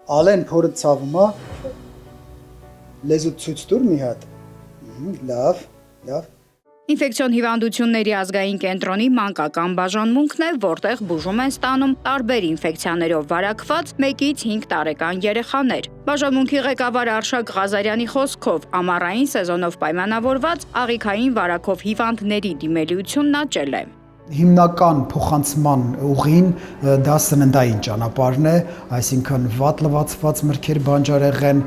Ալեն փորը ցավում է։ Լեզուդ ցույց տուր մի հատ։ Լավ։ Ինֆեկցիոն հիվանդությունների ազգային կենտրոնի մանկական բաժանմունքն է, որտեղ բուժում են ստանում տարբեր ինֆեկցիաներով վարակված 1-ից 5 տարեկան երեխաներ։ Բաժանմունքի ղեկավար Արշակ Ղազարյանի խոսքով, ամառային սեզոնով պայմանավորված աղիքային վարակով հիվանդների դիմելիությունն աճել է։ Հիմնական փոխանցման ուղին դա սննդային ճանապարհն է, այսինքն վատ լվացված մրգեր, բանջարեղեն,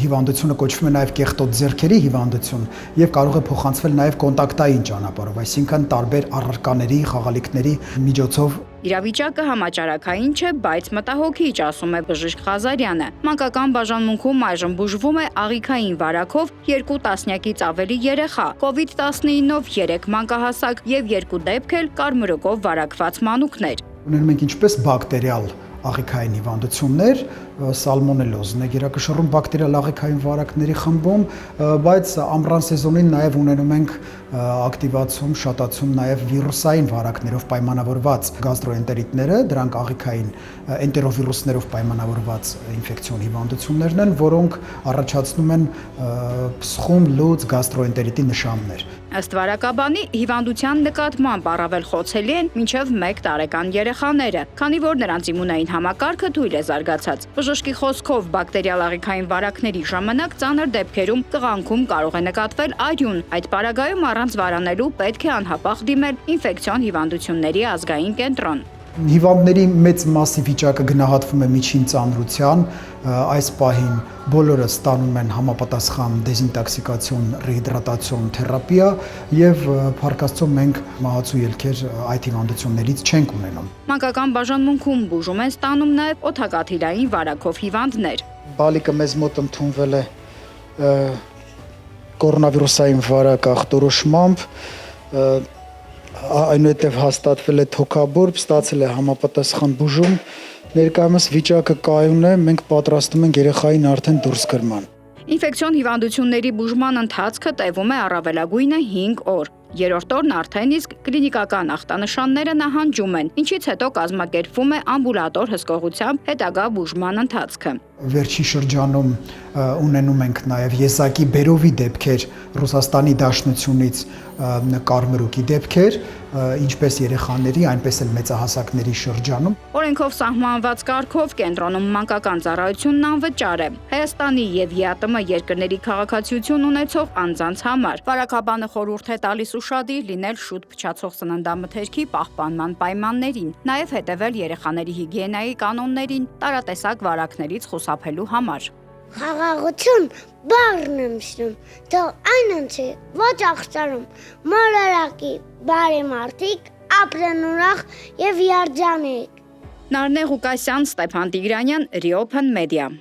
հիվանդությունը կոչվում է նաև կեղտոտ ձեռքերի հիվանդություն եւ կարող է փոխանցվել նաև կոնտակտային ճանապարհով, այսինքն տարբեր առարկաների, խաղալիքների միջոցով։ Իրավիճակը համաճարակային չէ, բայց մտահոգիչ, ասում է բժիշկ Ղազարյանը։ Մանկական բաժանմունքում այժմ բուժվում է աղիքային վարակով 2 տասնյակից ավելի երեխա, COVID-19-ով 3 մանկահասակ եւ 2 դեպք էլ կարմրուկով վարակված մանուկներ։ Ունենում ենք ինչպես բակտերիալ աղիքային հիվանդություններ, սալմոնելոզն է գերակշռում բակտերիալ աղիքային վարակների խմբում, բայց ամռան սեզոնին նաև ունենում ենք ակտիվացում, շատացում նաև վիրուսային վարակներով պայմանավորված գաստրոենտերիտները, դրանք աղիքային էնտերովիրուսներով պայմանավորված ինֆեկցիոն հիվանդություններն են, որոնք առաջացնում են փսխում, լուծ, գաստրոենտերիտի նշաններ։ Ըստ վարակաբանի, հիվանդության նկատմամբ առավել խոցելի են մինչև 1 տարեկան երեխաները, քանի որ նրանց իմունային համակարգը թույլ է զարգացած։ Բժշկի խոսքով բակտերիալ աղիքային վարակների ժամանակ ծանր դեպքերում տղանքում կարող է նկատվել արյուն։ Այդ պարագայում առանց վարանելու պետք է անհապաղ դիմել ինֆեկցիոն հիվանդությունների ազգային կենտրոն։ Հիվանդների մեծ մասի վիճակը գնահատվում է միջին ծանրության, այս պահին բոլորը ստանում են համապատասխան դեզինտոքսիկացիոն, ռեհիդրատացիոն թերապիա եւ փառք Աստծո մենք մահացու ելքեր այդ հիվանդություններից չենք ունենում։ Մանկական բաժանմունքում բուժում են ստանում նաեւ օդակաթիլային վարակով հիվանդներ։ Բալիկը մեզ մոտ ընդունվել է կորոնավիրուսային վարակ ախտորոշմամբ, այնուհետև հաստատվել է թոքաբորբ, ստացել է համապատասխան բուժում, ներկայումս վիճակը կայուն է, մենք պատրաստում ենք երեխային արդեն դուրսգրման։ Ինֆեկցիոն հիվանդությունների բուժման ընթացքը տևում է առավելագույնը 5 օր։ Երրորդ օրն արդեն իսկ կլինիկական ախտանշանները նահանջում են, ինչից հետո կազմակերպվում է ամբուլատոր հսկողությամբ հետագա բուժման ընթացքը։ Վերջի շրջանում ունենում ենք նաև եսակի բերովի դեպքեր Ռուսաստանի Դաշնությունից կարմրուկի դեպքեր, ինչպես երեխաների, այնպես էլ մեծահասակների շրջանում։ Օրենքով սահմանված կարգով կենտրոնում մանկական ծառայությունն անվճար է։ Հայաստանի եւ ԵԱՏՄ երկրների քաղաքացիություն ունեցող անձանց համար վարակաբանը խորհուրդ է տալիս ուշադիր լինել շուտ փչացող սննդամթերքի պահպանման պայմաններին, նաև հետևել երեխաների հիգիենայի կանոններին, տարատեսակ վարակներից խուսափելու համար։ Խաղաղություն բառն եմ սիրում, թող այն ընցի ոչ աղջարում, մորարակի բարի մարդիկ, ապրեն ուրախ եւ երջանիկ։ Նարնե Ղուկասյան, Ստեփան Տիգրանյան, Reopen Media։